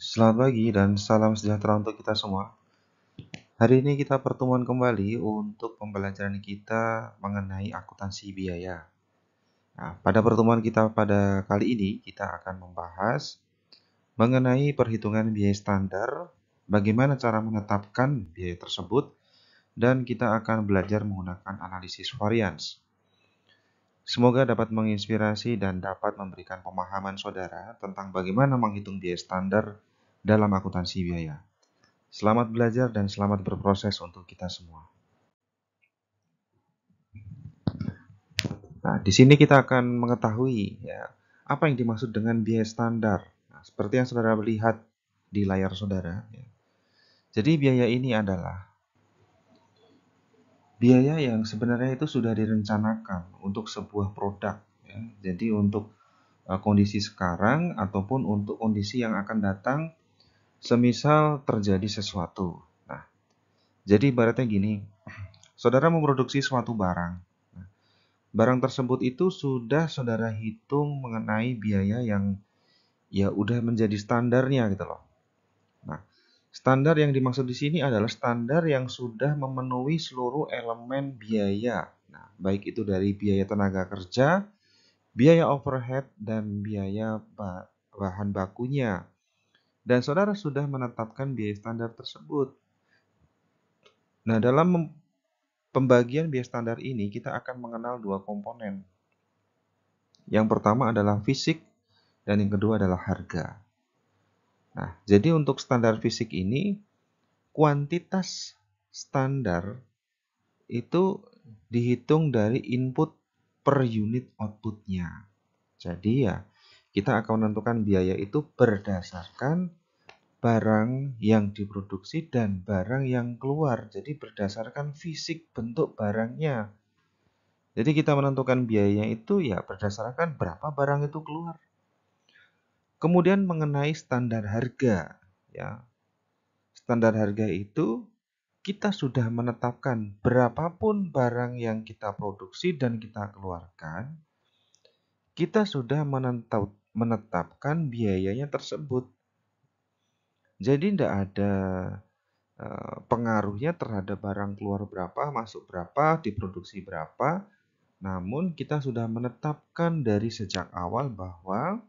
Selamat pagi dan salam sejahtera untuk kita semua. Hari ini kita pertemuan kembali untuk pembelajaran kita mengenai akuntansi biaya. Nah, pada pertemuan kita pada kali ini kita akan membahas mengenai perhitungan biaya standar, bagaimana cara menetapkan biaya tersebut, dan kita akan belajar menggunakan analisis varians. Semoga dapat menginspirasi dan dapat memberikan pemahaman saudara tentang bagaimana menghitung biaya standar dalam akuntansi biaya. Selamat belajar dan selamat berproses untuk kita semua. Nah, di sini kita akan mengetahui ya, apa yang dimaksud dengan biaya standar. Nah, seperti yang saudara lihat di layar saudara. Ya. Jadi biaya ini adalah biaya yang sebenarnya itu sudah direncanakan untuk sebuah produk. Ya. Jadi untuk kondisi sekarang ataupun untuk kondisi yang akan datang, semisal terjadi sesuatu. Nah, jadi ibaratnya gini, saudara memproduksi suatu barang. Barang tersebut itu sudah saudara hitung mengenai biaya yang ya udah menjadi standarnya gitu loh. Nah, standar yang dimaksud di sini adalah standar yang sudah memenuhi seluruh elemen biaya. Nah, baik itu dari biaya tenaga kerja, biaya overhead, dan biaya bahan bakunya. Dan saudara sudah menetapkan biaya standar tersebut. Nah, dalam pembagian biaya standar ini kita akan mengenal dua komponen. Yang pertama adalah fisik dan yang kedua adalah harga. Nah, jadi untuk standar fisik ini, kuantitas standar itu dihitung dari input per unit outputnya. Jadi ya, kita akan menentukan biaya itu berdasarkan barang yang diproduksi dan barang yang keluar. Jadi berdasarkan fisik bentuk barangnya. Jadi kita menentukan biayanya itu ya berdasarkan berapa barang itu keluar. Kemudian mengenai standar harga, ya. Standar harga itu kita sudah menetapkan berapapun barang yang kita produksi dan kita keluarkan, kita sudah menetapkan biayanya tersebut. Jadi tidak ada pengaruhnya terhadap barang keluar berapa, masuk berapa, diproduksi berapa. Namun kita sudah menetapkan dari sejak awal bahwa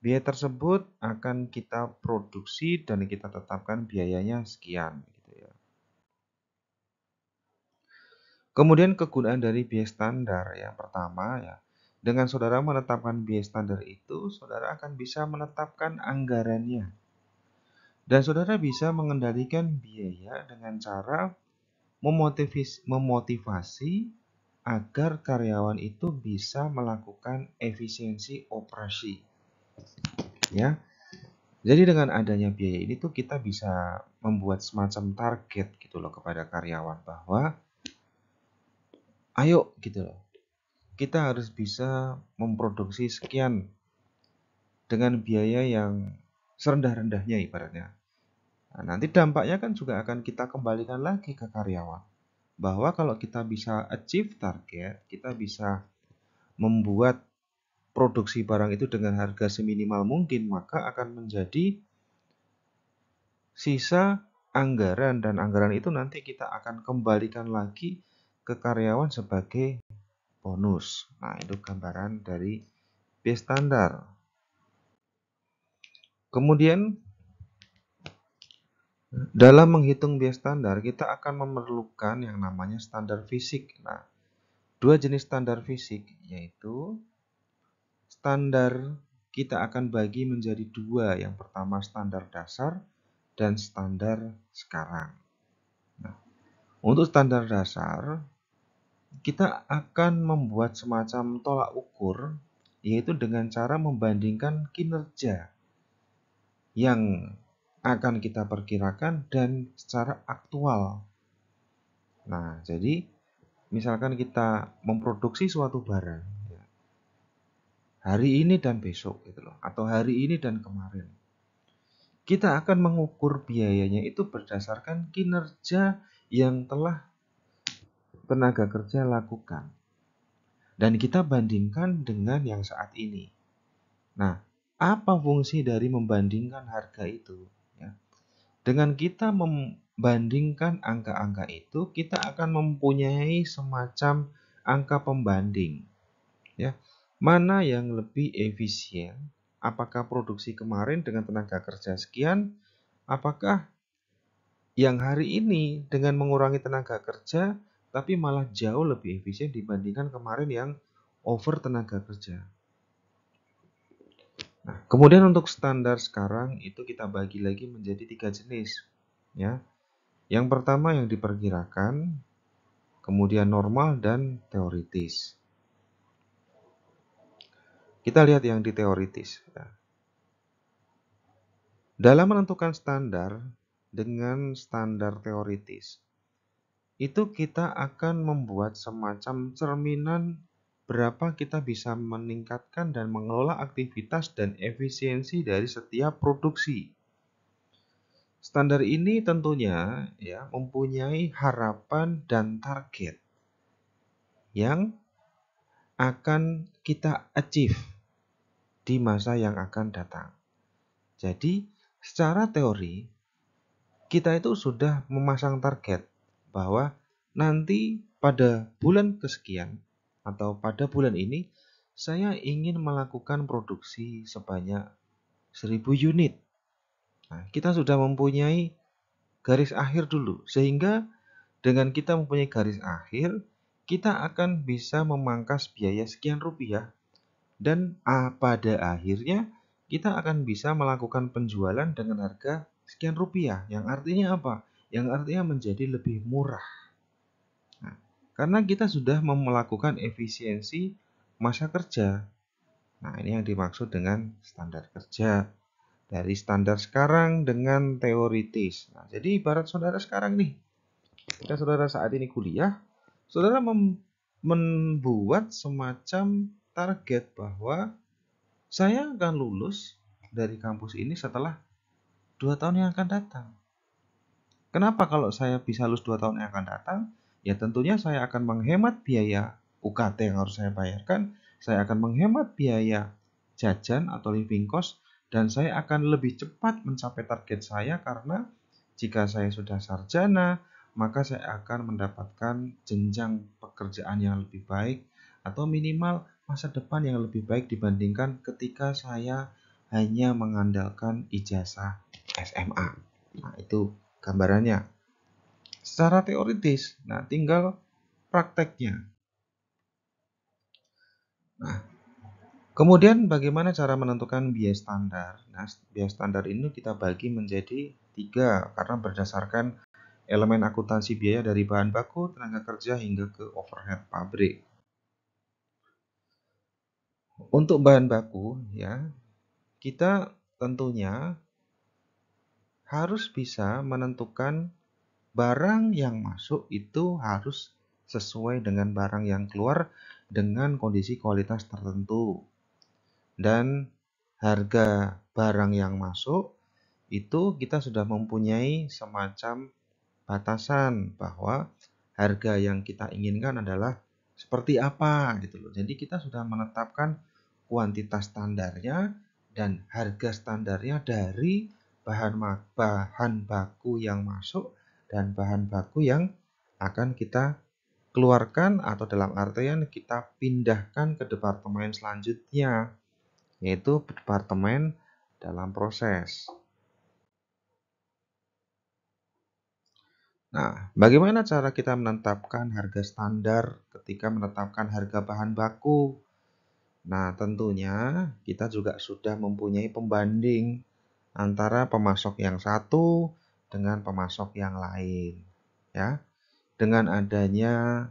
biaya tersebut akan kita produksi dan kita tetapkan biayanya sekian. Gitu ya. Kemudian kegunaan dari biaya standar yang pertama ya, dengan saudara menetapkan biaya standar itu, saudara akan bisa menetapkan anggarannya. Dan saudara bisa mengendalikan biaya dengan cara memotivasi agar karyawan itu bisa melakukan efisiensi operasi. Ya. Jadi dengan adanya biaya ini tuh kita bisa membuat semacam target gitu loh kepada karyawan bahwa ayo gitu loh. Kita harus bisa memproduksi sekian dengan biaya yang serendah-rendahnya ibaratnya. Nah, nanti dampaknya kan juga akan kita kembalikan lagi ke karyawan. Bahwa kalau kita bisa achieve target, kita bisa membuat produksi barang itu dengan harga seminimal mungkin, maka akan menjadi sisa anggaran, dan anggaran itu nanti kita akan kembalikan lagi ke karyawan sebagai bonus. Nah, itu gambaran dari biaya standar. Kemudian dalam menghitung biaya standar, kita akan memerlukan yang namanya standar fisik. Nah, dua jenis standar fisik, yaitu standar kita akan bagi menjadi dua. Yang pertama standar dasar dan standar sekarang. Nah, untuk standar dasar, kita akan membuat semacam tolak ukur, yaitu dengan cara membandingkan kinerja yang akan kita perkirakan dan secara aktual. Nah, jadi misalkan kita memproduksi suatu barang ya, hari ini dan besok gitu loh, atau hari ini dan kemarin. Kita akan mengukur biayanya itu berdasarkan kinerja yang telah tenaga kerja lakukan. Dan kita bandingkan dengan yang saat ini. Nah, Apa fungsi dari membandingkan harga itu? Ya. Dengan kita membandingkan angka-angka itu, kita akan mempunyai semacam angka pembanding. Ya, mana yang lebih efisien? Apakah produksi kemarin dengan tenaga kerja sekian? Apakah yang hari ini dengan mengurangi tenaga kerja, tapi malah jauh lebih efisien dibandingkan kemarin yang over tenaga kerja? Nah, kemudian untuk standar sekarang itu kita bagi lagi menjadi 3 jenis. Ya, yang pertama yang diperkirakan, kemudian normal dan teoritis. Kita lihat yang di teoritis. Ya. Dalam menentukan standar dengan standar teoritis, itu kita akan membuat semacam cerminan berapa kita bisa meningkatkan dan mengelola aktivitas dan efisiensi dari setiap produksi. Standar ini tentunya ya mempunyai harapan dan target yang akan kita achieve di masa yang akan datang. Jadi, secara teori kita itu sudah memasang target bahwa nanti pada bulan kesekian atau pada bulan ini saya ingin melakukan produksi sebanyak 1000 unit. Nah, kita sudah mempunyai garis akhir dulu, sehingga dengan kita mempunyai garis akhir, kita akan bisa memangkas biaya sekian rupiah dan pada akhirnya kita akan bisa melakukan penjualan dengan harga sekian rupiah. Yang artinya apa? Yang artinya menjadi lebih murah. Nah, karena kita sudah melakukan efisiensi masa kerja. Nah, ini yang dimaksud dengan standar kerja. Dari standar sekarang dengan teoritis. Nah, jadi ibarat saudara sekarang nih, ketika saudara saat ini kuliah, saudara membuat semacam target bahwa saya akan lulus dari kampus ini setelah 2 tahun yang akan datang. Kenapa kalau saya bisa lulus 2 tahun yang akan datang? Ya tentunya saya akan menghemat biaya UKT yang harus saya bayarkan, saya akan menghemat biaya jajan atau living cost, dan saya akan lebih cepat mencapai target saya karena jika saya sudah sarjana, maka saya akan mendapatkan jenjang pekerjaan yang lebih baik atau minimal masa depan yang lebih baik dibandingkan ketika saya hanya mengandalkan ijazah SMA. Nah, itu gambarannya. Secara teoritis, nah tinggal prakteknya. Nah, kemudian bagaimana cara menentukan biaya standar? Nah, biaya standar ini kita bagi menjadi 3 karena berdasarkan elemen akuntansi biaya dari bahan baku, tenaga kerja hingga ke overhead pabrik. Untuk bahan baku ya, kita tentunya harus bisa menentukan barang yang masuk itu harus sesuai dengan barang yang keluar dengan kondisi kualitas tertentu. Dan harga barang yang masuk itu kita sudah mempunyai semacam batasan bahwa harga yang kita inginkan adalah seperti apa gitu loh. Jadi kita sudah menetapkan kuantitas standarnya dan harga standarnya dari bahan baku yang masuk dan bahan baku yang akan kita keluarkan atau dalam artian kita pindahkan ke departemen selanjutnya, yaitu departemen dalam proses. Nah, bagaimana cara kita menetapkan harga standar ketika menetapkan harga bahan baku? Nah, tentunya kita juga sudah mempunyai pembanding antara pemasok yang satu dengan pemasok yang lain. Ya, dengan adanya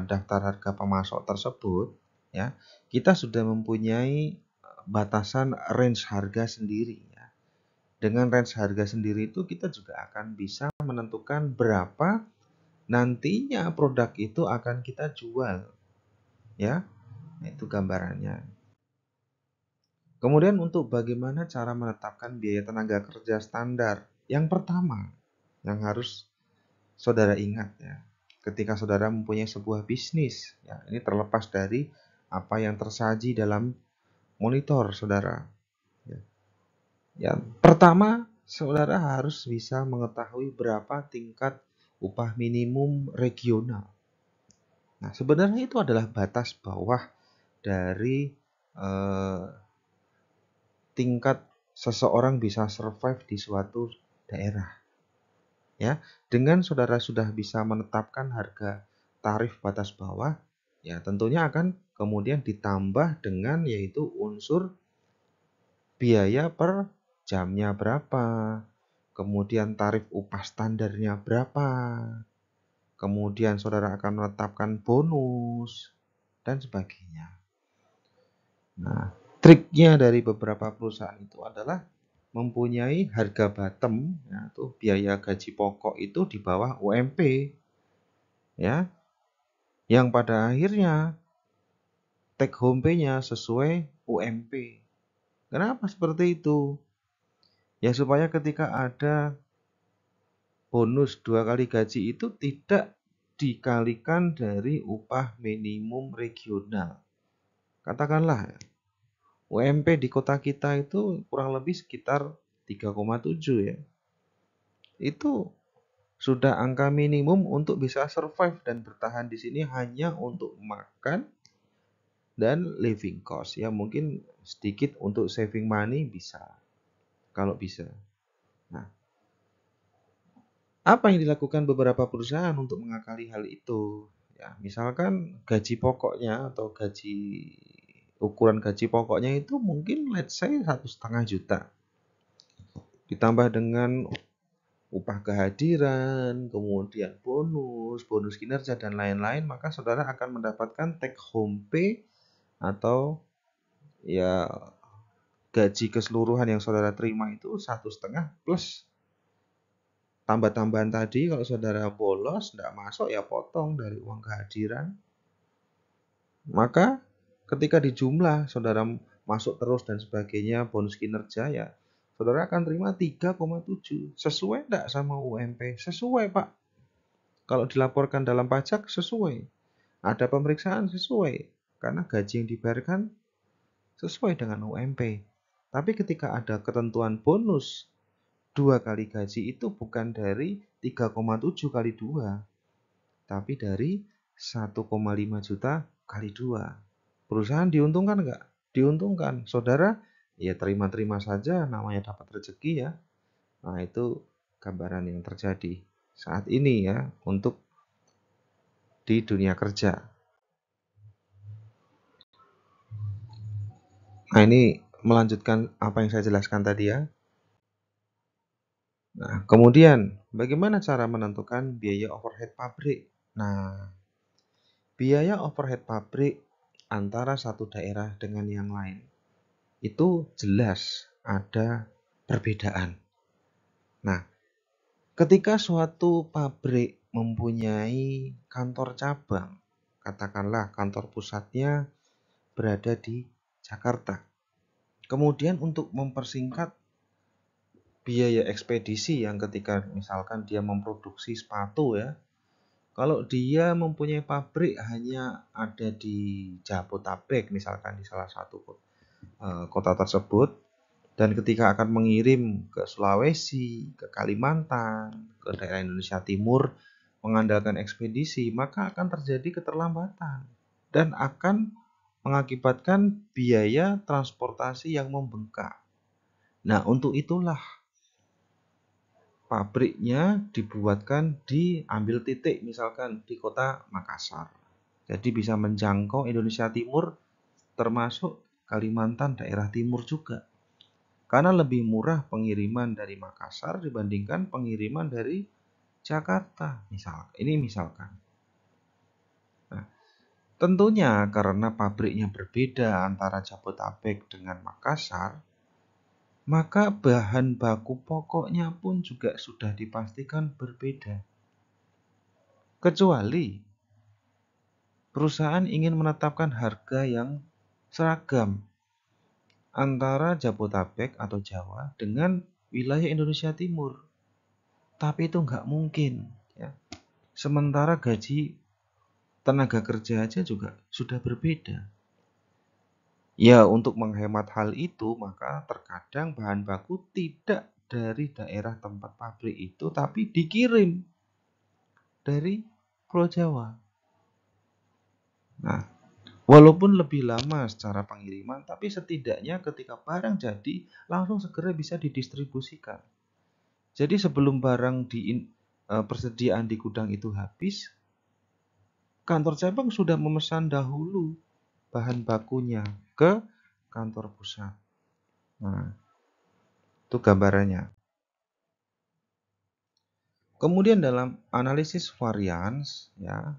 daftar harga pemasok tersebut, ya, kita sudah mempunyai batasan range harga sendiri. Ya. Dengan range harga sendiri itu kita juga akan bisa menentukan berapa nantinya produk itu akan kita jual, ya. Itu gambarannya. Kemudian untuk bagaimana cara menetapkan biaya tenaga kerja standar? Yang pertama yang harus saudara ingat ya, ketika saudara mempunyai sebuah bisnis, ya, ini terlepas dari apa yang tersaji dalam monitor saudara. Ya. Ya, pertama, saudara harus bisa mengetahui berapa tingkat upah minimum regional. Nah, sebenarnya itu adalah batas bawah dari eh, tingkat seseorang bisa survive di suatu daerah. Ya, dengan saudara sudah bisa menetapkan harga tarif batas bawah, ya tentunya akan kemudian ditambah dengan yaitu unsur biaya per jamnya berapa, kemudian tarif upah standarnya berapa, kemudian saudara akan menetapkan bonus, dan sebagainya. Nah, triknya dari beberapa perusahaan itu adalah mempunyai harga bottom, ya, tuh biaya gaji pokok itu di bawah UMP, ya, yang pada akhirnya take home pay-nya sesuai UMP. Kenapa seperti itu? Ya supaya ketika ada bonus 2 kali gaji itu tidak dikalikan dari upah minimum regional. Katakanlah UMP di kota kita itu kurang lebih sekitar 3,7 ya. Itu sudah angka minimum untuk bisa survive dan bertahan di sini hanya untuk makan dan living cost. Ya mungkin sedikit untuk saving money bisa, kalau bisa. Nah, apa yang dilakukan beberapa perusahaan untuk mengakali hal itu? Ya, misalkan gaji pokoknya atau ukuran gaji pokoknya itu mungkin let's say 1,5 juta. Ditambah dengan upah kehadiran, kemudian bonus kinerja dan lain-lain, maka saudara akan mendapatkan take home pay atau ya gaji keseluruhan yang saudara terima itu 1,5 plus tambah-tambahan tadi. Kalau saudara bolos, tidak masuk ya potong dari uang kehadiran. Maka ketika dijumlah saudara masuk terus dan sebagainya, bonus kinerja ya, saudara akan terima 3,7. Sesuai tidak sama UMP? Sesuai Pak. Kalau dilaporkan dalam pajak sesuai. Ada pemeriksaan sesuai. Karena gaji yang dibayarkan sesuai dengan UMP. Tapi ketika ada ketentuan bonus 2 kali gaji itu bukan dari 3,7 kali 2, tapi dari 1,5 juta kali 2. Perusahaan diuntungkan nggak? Diuntungkan. Saudara, ya terima-terima saja, namanya dapat rezeki ya. Nah, itu gambaran yang terjadi saat ini ya, untuk di dunia kerja. Nah, ini melanjutkan apa yang saya jelaskan tadi ya. Nah, kemudian bagaimana cara menentukan biaya overhead pabrik? Nah, biaya overhead pabrik antara satu daerah dengan yang lain itu jelas ada perbedaan. Nah, ketika suatu pabrik mempunyai kantor cabang, katakanlah kantor pusatnya berada di Jakarta. Kemudian untuk mempersingkat biaya ekspedisi yang ketika misalkan dia memproduksi sepatu ya, kalau dia mempunyai pabrik hanya ada di Jabodetabek misalkan di salah satu kota tersebut, dan ketika akan mengirim ke Sulawesi, ke Kalimantan, ke daerah Indonesia Timur mengandalkan ekspedisi, maka akan terjadi keterlambatan dan akan mengakibatkan biaya transportasi yang membengkak. Nah, untuk itulah pabriknya dibuatkan diambil titik misalkan di kota Makassar. Jadi bisa menjangkau Indonesia Timur termasuk Kalimantan daerah timur juga. Karena lebih murah pengiriman dari Makassar dibandingkan pengiriman dari Jakarta, misalkan. Nah, tentunya karena pabriknya berbeda antara Jabodetabek dengan Makassar, maka bahan baku pokoknya pun juga sudah dipastikan berbeda. Kecuali perusahaan ingin menetapkan harga yang seragam antara Jabodetabek atau Jawa dengan wilayah Indonesia Timur. Tapi itu nggak mungkin. Ya. Sementara gaji tenaga kerja aja juga sudah berbeda. Ya, untuk menghemat hal itu, maka terkadang bahan baku tidak dari daerah tempat pabrik itu, tapi dikirim dari Pulau Jawa. Nah, walaupun lebih lama secara pengiriman, tapi setidaknya ketika barang jadi, langsung segera bisa didistribusikan. Jadi sebelum barang persediaan di gudang itu habis, kantor cabang sudah memesan dahulu bahan bakunya ke kantor pusat. Nah, itu gambarannya. Kemudian dalam analisis varians, ya,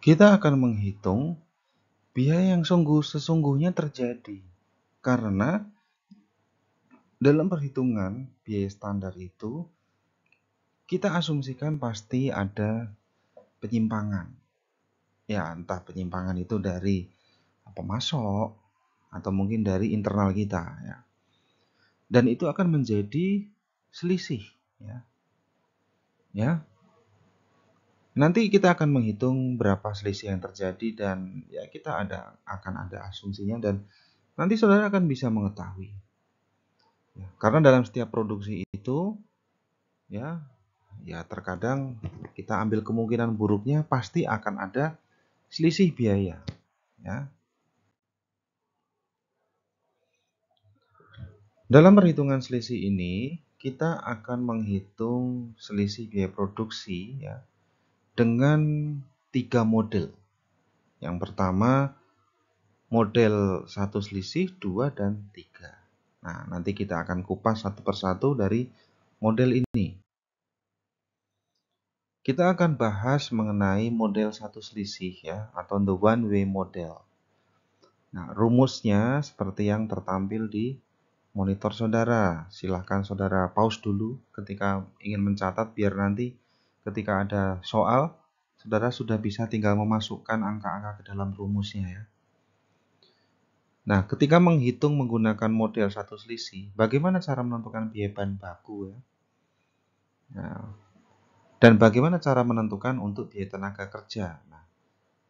kita akan menghitung biaya yang sesungguhnya terjadi. Karena dalam perhitungan biaya standar itu, kita asumsikan pasti ada penyimpangan. Ya, entah penyimpangan itu dari pemasok atau mungkin dari internal kita, ya. Dan itu akan menjadi selisih, ya. Ya. Nanti kita akan menghitung berapa selisih yang terjadi dan ya kita akan ada asumsinya dan nanti saudara akan bisa mengetahui. Ya, karena dalam setiap produksi itu ya terkadang kita ambil kemungkinan buruknya pasti akan ada selisih biaya, ya. Dalam perhitungan selisih ini kita akan menghitung selisih biaya produksi, ya, dengan 3 model. Yang pertama model 1 selisih, 2, dan 3. Nah, nanti kita akan kupas satu persatu dari model ini. Kita akan bahas mengenai model 1 selisih, ya, atau the one way model. Nah, rumusnya seperti yang tertampil di monitor saudara. Silahkan saudara pause dulu ketika ingin mencatat biar nanti ketika ada soal, saudara sudah bisa tinggal memasukkan angka-angka ke dalam rumusnya, ya. Nah, ketika menghitung menggunakan model 1 selisih, bagaimana cara menentukan biaya bahan baku, ya? Nah, dan bagaimana cara menentukan untuk biaya tenaga kerja? Nah,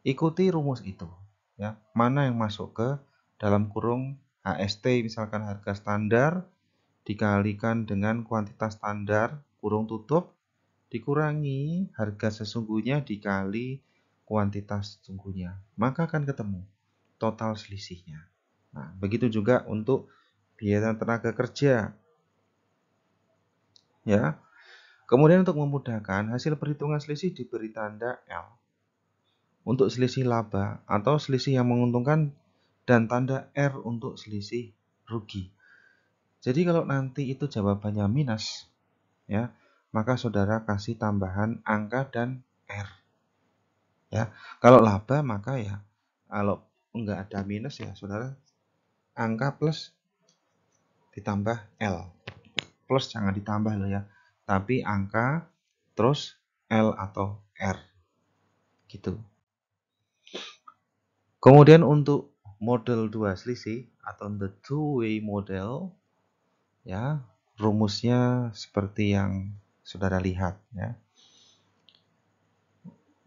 ikuti rumus itu, ya. Mana yang masuk ke dalam kurung HST, misalkan harga standar dikalikan dengan kuantitas standar kurung tutup dikurangi harga sesungguhnya dikali kuantitas sesungguhnya, maka akan ketemu total selisihnya. Nah, begitu juga untuk biaya tenaga kerja, ya. Kemudian untuk memudahkan, hasil perhitungan selisih diberi tanda L untuk selisih laba atau selisih yang menguntungkan dan tanda R untuk selisih rugi. Jadi kalau nanti itu jawabannya minus, ya, maka saudara kasih tambahan angka dan R, ya. Kalau laba maka ya kalau enggak ada minus ya saudara angka plus ditambah L. Plus jangan ditambah loh, ya. Tapi angka terus L atau R gitu. Kemudian untuk model 2 selisih atau the two way model, ya, rumusnya seperti yang saudara lihat, ya.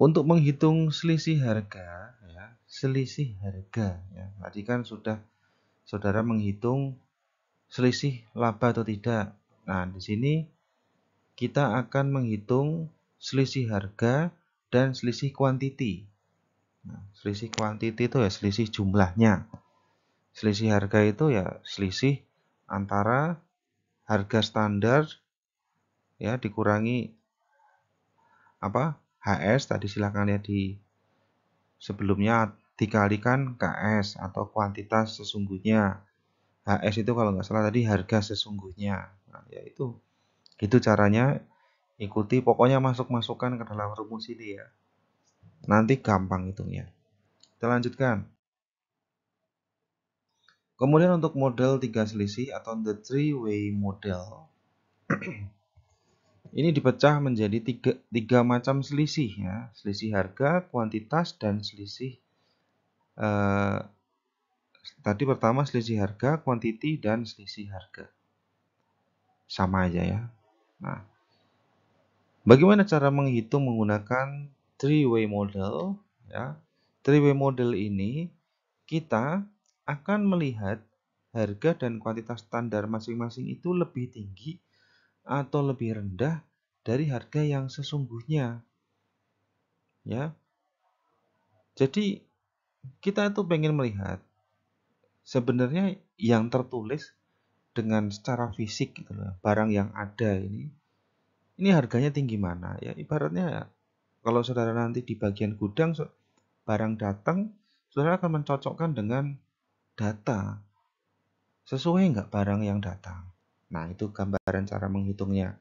Untuk menghitung selisih harga, ya, ya. Tadi kan sudah saudara menghitung selisih laba atau tidak. Nah, di sini kita akan menghitung selisih harga dan selisih kuantiti. Nah, selisih kuantiti itu ya selisih jumlahnya. Selisih harga itu ya selisih antara harga standar, ya, dikurangi HS tadi silahkan lihat di sebelumnya dikalikan KS atau kuantitas sesungguhnya. HS itu kalau nggak salah tadi harga sesungguhnya. Nah, ya itu. Gitu caranya, ikuti pokoknya masukkan ke dalam rumus ini, ya. Nanti gampang hitungnya. Kita lanjutkan. Kemudian untuk model 3 selisih atau the three way model. Ini dipecah menjadi tiga macam selisih, ya. Selisih harga, kuantitas, dan selisih tadi pertama selisih harga, kuantiti, dan selisih harga. Sama aja, ya. Nah, bagaimana cara menghitung menggunakan three way model, ya? Three way model ini kita akan melihat harga dan kuantitas standar masing-masing itu lebih tinggi atau lebih rendah dari harga yang sesungguhnya. Ya. Jadi kita itu pengen melihat sebenarnya yang tertulis dengan secara fisik gitu loh, barang yang ada ini harganya tinggi mana ya, ibaratnya kalau saudara nanti di bagian gudang barang datang, saudara akan mencocokkan dengan data, sesuai nggak barang yang datang. Nah, itu gambaran cara menghitungnya.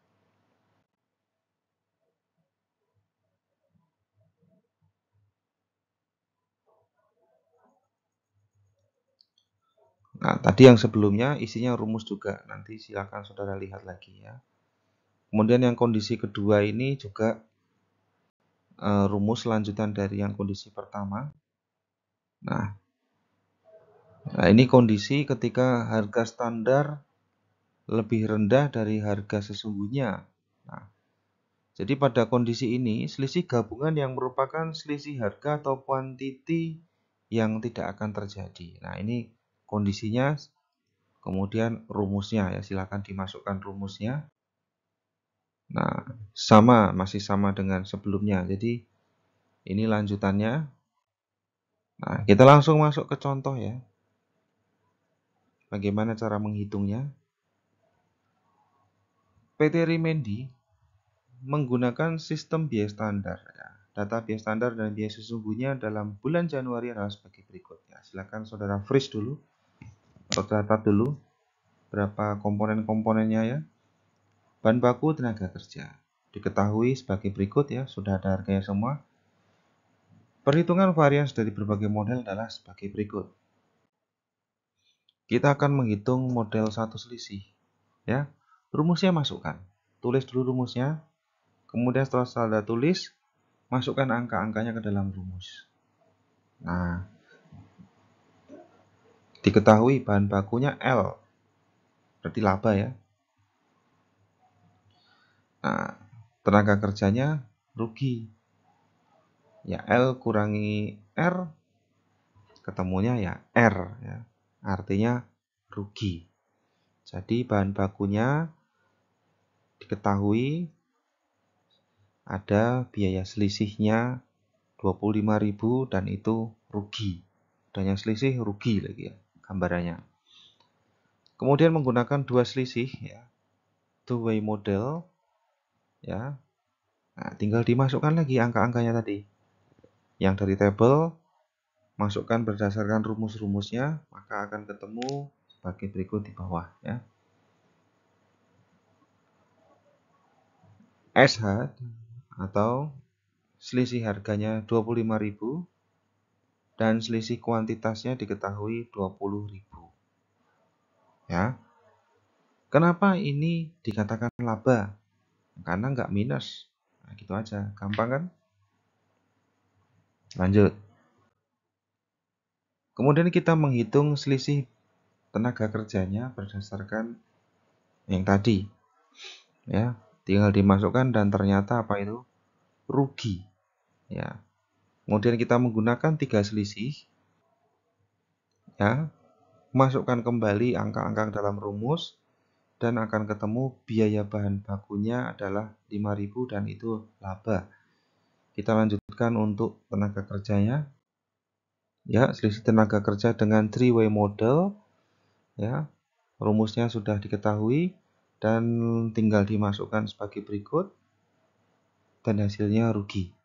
Nah, tadi yang sebelumnya isinya rumus juga, nanti silakan saudara lihat lagi ya. Kemudian yang kondisi kedua ini juga rumus lanjutan dari yang kondisi pertama. Nah, ini kondisi ketika harga standar lebih rendah dari harga sesungguhnya. Nah, jadi pada kondisi ini, selisih gabungan yang merupakan selisih harga atau kuantiti yang tidak akan terjadi. Nah, ini kondisinya, kemudian rumusnya ya, silakan dimasukkan rumusnya. Nah, masih sama dengan sebelumnya. Jadi, ini lanjutannya. Nah, kita langsung masuk ke contoh ya. Bagaimana cara menghitungnya? PT Rimendi menggunakan sistem biaya standar. Ya. Data biaya standar dan biaya sesungguhnya dalam bulan Januari adalah sebagai berikut. Ya, silakan saudara freeze dulu, atau catat dulu berapa komponen-komponennya ya. Bahan baku tenaga kerja diketahui sebagai berikut ya, sudah ada harganya semua. Perhitungan varians dari berbagai model adalah sebagai berikut. Kita akan menghitung model satu selisih ya. Rumusnya masukkan. Tulis dulu rumusnya. Kemudian setelah saudara tulis, masukkan angka-angkanya ke dalam rumus. Nah, diketahui bahan bakunya L, berarti laba ya. Nah, tenaga kerjanya rugi. Ya, L kurangi R, ketemunya ya R ya. Artinya rugi. Jadi bahan bakunya diketahui ada biaya selisihnya 25.000 dan itu rugi. Dan yang selisih rugi lagi ya gambarannya. Kemudian menggunakan dua selisih ya, two-way model ya. Nah, tinggal dimasukkan lagi angka-angkanya tadi. Yang dari tabel masukkan berdasarkan rumus-rumusnya, maka akan ketemu sebagai berikut di bawah ya. SH atau selisih harganya 25.000 dan selisih kuantitasnya diketahui 20.000. Ya. Kenapa ini dikatakan laba? Karena nggak minus. Nah, gitu aja. Gampang kan? Lanjut. Kemudian kita menghitung selisih tenaga kerjanya berdasarkan yang tadi. Ya, tinggal dimasukkan dan ternyata apa itu? Rugi. Ya. Kemudian kita menggunakan 3 selisih. Ya. Masukkan kembali angka-angka dalam rumus dan akan ketemu biaya bahan bakunya adalah 5.000 dan itu laba. Kita lanjutkan untuk tenaga kerjanya. Ya, selisih tenaga kerja dengan three-way model. Ya, rumusnya sudah diketahui dan tinggal dimasukkan sebagai berikut dan hasilnya rugi.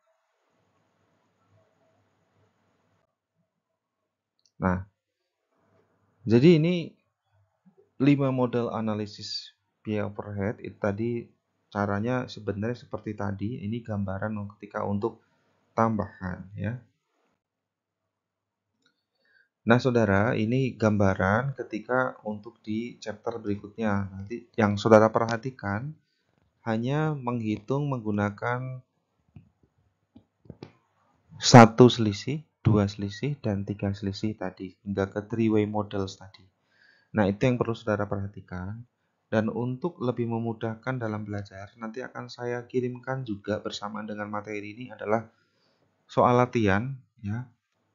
Nah, jadi ini 5 model analisis biaya overhead itu tadi caranya sebenarnya seperti tadi. Ini gambaran ketika untuk tambahan ya. Nah, saudara, ini gambaran ketika untuk di chapter berikutnya. Nanti yang saudara perhatikan hanya menghitung menggunakan satu selisih, dua selisih, dan tiga selisih tadi, hingga ke three-way models tadi. Nah, itu yang perlu saudara perhatikan. Dan untuk lebih memudahkan dalam belajar, nanti akan saya kirimkan juga bersamaan dengan materi ini adalah soal latihan, ya,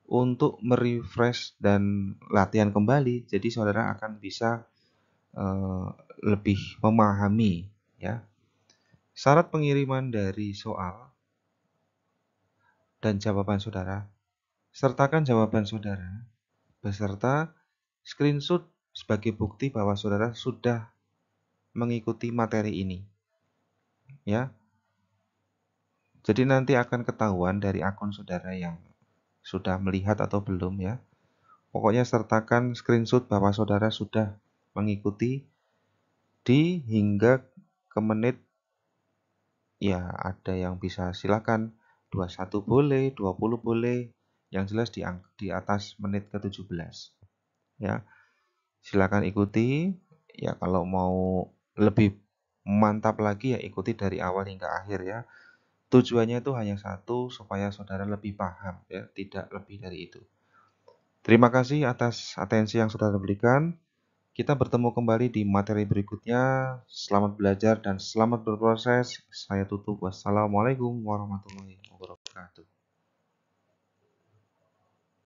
untuk merefresh dan latihan kembali. Jadi saudara akan bisa lebih memahami ya. Syarat pengiriman dari soal dan jawaban saudara. Sertakan jawaban saudara beserta screenshot sebagai bukti bahwa saudara sudah mengikuti materi ini. Ya. Jadi nanti akan ketahuan dari akun saudara yang sudah melihat atau belum ya. Pokoknya sertakan screenshot bahwa saudara sudah mengikuti di hingga ke menit, ya ada yang bisa silakan 21 boleh, 20 boleh, yang jelas di atas menit ke-17 ya. Silakan ikuti ya, kalau mau lebih mantap lagi ya ikuti dari awal hingga akhir ya. Tujuannya itu hanya satu, supaya saudara lebih paham ya, tidak lebih dari itu. Terima kasih atas atensi yang saudara berikan. Kita bertemu kembali di materi berikutnya. Selamat belajar dan selamat berproses. Saya tutup. Wassalamualaikum warahmatullahi wabarakatuh.